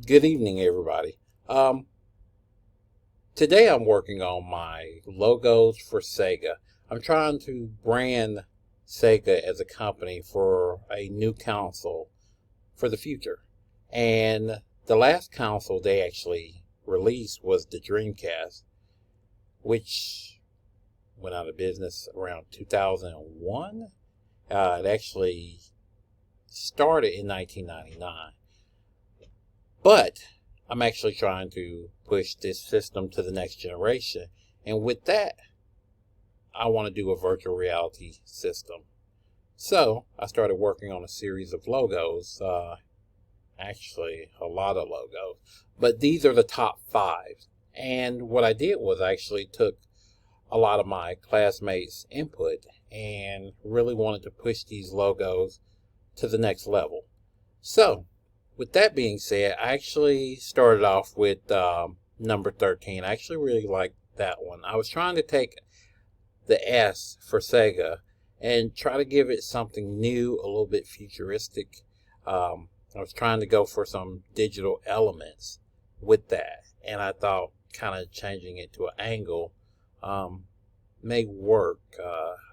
Good evening, everybody. Today I'm working on my logos for Sega. I'm trying to brand Sega as a company for a new console for the future. And the last console they actually released was the Dreamcast, which went out of business around 2001. It actually started in 1999. But I'm actually trying to push this system to the next generation. And with that, I want to do a virtual reality system. So I started working on a series of logos, actually a lot of logos, but these are the top five. And what I did was I actually took a lot of my classmates' input and really wanted to push these logos to the next level. So with that being said, I actually started off with number 13. I actually really liked that one. I was trying to take the S for Sega and try to give it something new, a little bit futuristic. I was trying to go for some digital elements with that, and I thought kind of changing it to an angle may work.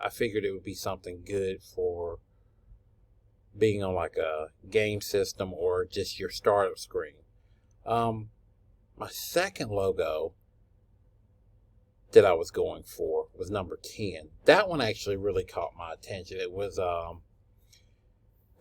I figured it would be something good for being on like a game system or just your startup screen. My second logo that I was going for was number 10. That one actually really caught my attention. It was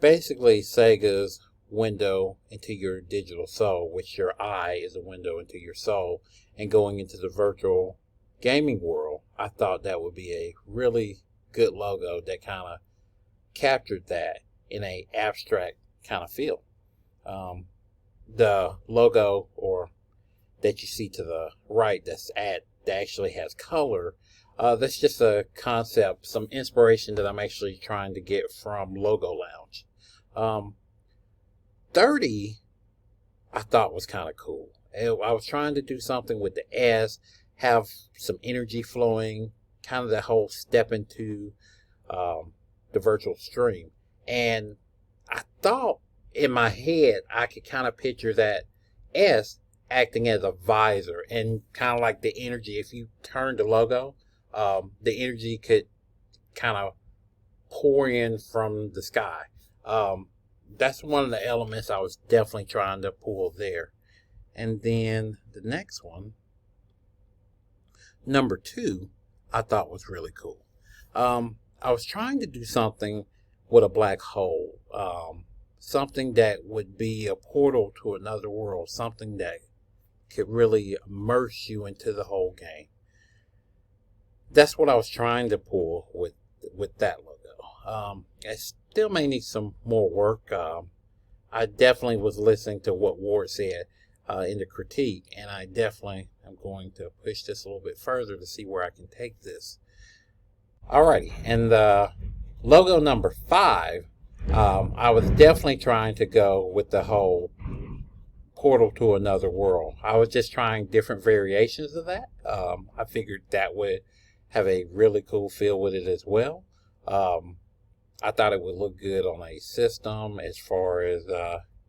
basically Sega's window into your digital soul, which your eye is a window into your soul, and going into the virtual gaming world. I thought that would be a really good logo that kind of captured that in a abstract kind of feel. The logo or that you see to the right that actually has color, that's just a concept, some inspiration that I'm actually trying to get from Logo Lounge. 30 I thought was kind of cool. I was trying to do something with the S, have some energy flowing, kind of the whole step into the virtual stream. And I thought in my head I could kind of picture that S acting as a visor and kind of like the energy. If you turn the logo, the energy could kind of pour in from the sky. That's one of the elements I was definitely trying to pull there. And then the next one, number 2, I thought was really cool. I was trying to do something with a black hole, something that would be a portal to another world, something that could really immerse you into the whole game. That's what I was trying to pull with that logo. I still may need some more work. I definitely was listening to what Ward said in the critique, and I definitely am going to push this a little bit further to see where I can take this. Alrighty, and logo number 5, I was definitely trying to go with the whole portal to another world. I was just trying different variations of that. I figured that would have a really cool feel with it as well. I thought it would look good on a system as far as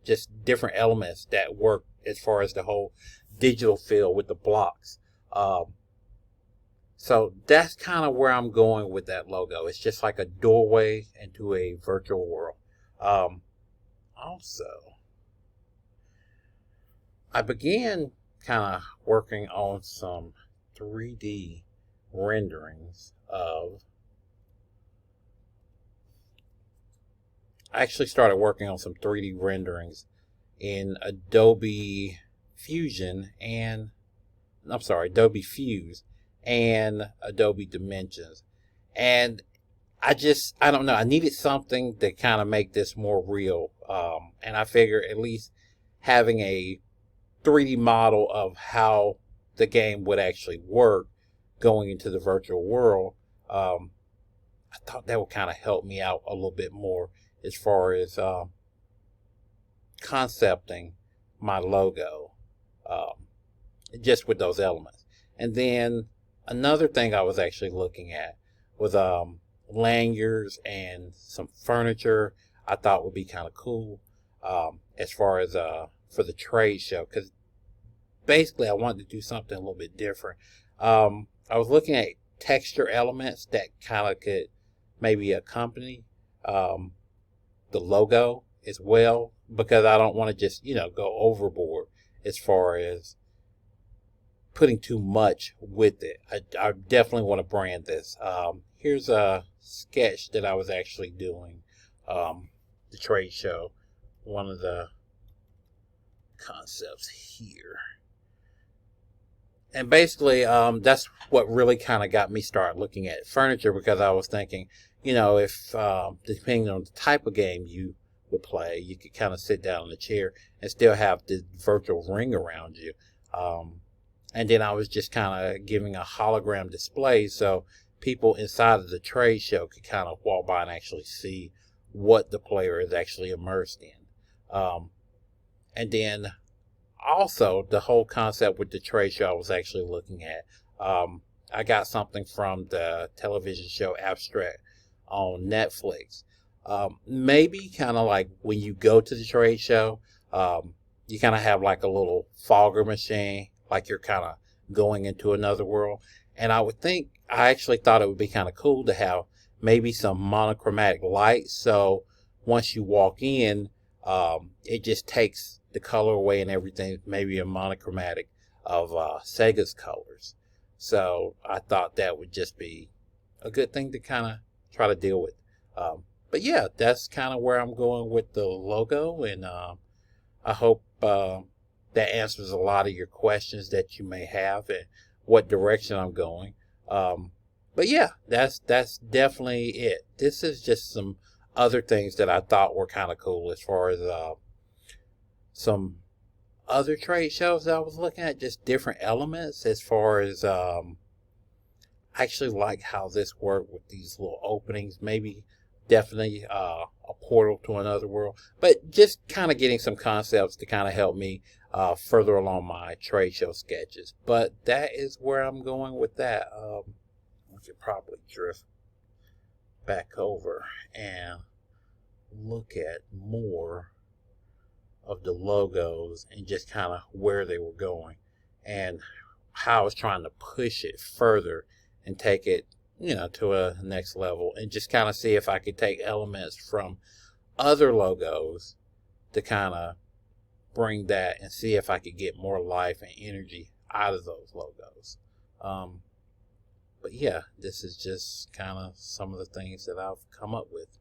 just different elements that work as far as the whole digital feel with the blocks. So that's kind of where I'm going with that logo. It's just like a doorway into a virtual world. Also, I began kind of working on some 3D renderings of. I actually started working on some 3D renderings in Adobe Fusion and Adobe Fuse and Adobe Dimensions. And I don't know, I needed something to kind of make this more real. And I figured at least having a 3D model of how the game would actually work going into the virtual world, I thought that would kind of help me out a little bit more as far as concepting my logo, just with those elements. And then another thing I was actually looking at was lanyards and some furniture I thought would be kind of cool. as far as for the trade show, because basically I wanted to do something a little bit different. I was looking at texture elements that kind of could maybe accompany um, the logo as well, because I don't want to just go overboard as far as putting too much with it. I definitely want to brand this. Here's a sketch that I was actually doing, the trade show. One of the concepts here. And basically, that's what really kind of got me started looking at furniture, because I was thinking, if depending on the type of game you would play, you could kind of sit down in a chair and still have the virtual ring around you. And then I was just kind of giving a hologram display so people inside of the trade show could kind of walk by and actually see what the player is actually immersed in. And then also the whole concept with the trade show I was actually looking at. I got something from the television show Abstract on Netflix. Maybe kind of like when you go to the trade show, you kind of have like a little fogger machine, like you're kind of going into another world. And I actually thought it would be kind of cool to have maybe some monochromatic lights. So once you walk in, it just takes the color away and everything, maybe a monochromatic of Sega's colors. So I thought that would just be a good thing to kind of try to deal with. But yeah, that's kind of where I'm going with the logo, and I hope that answers a lot of your questions that you may have and what direction I'm going. But yeah, that's definitely it. This is just some other things that I thought were kind of cool as far as some other trade shows that I was looking at, just different elements as far as I actually like how this worked with these little openings, maybe definitely a portal to another world, but just kind of getting some concepts to kind of help me further along my trade show sketches. But that is where I'm going with that. We could probably drift back over and look at more of the logos and just kind of where they were going and how I was trying to push it further and take it, to a next level, and just kind of see if I could take elements from other logos to kind of bring that and see if I could get more life and energy out of those logos. But yeah, this is just kind of some of the things that I've come up with.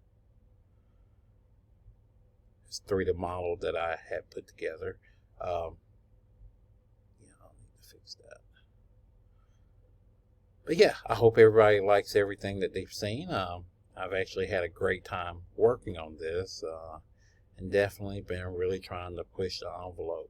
It's 3D model that I had put together. I'll need to fix that. But yeah, I hope everybody likes everything that they've seen. I've actually had a great time working on this, and definitely been really trying to push the envelope.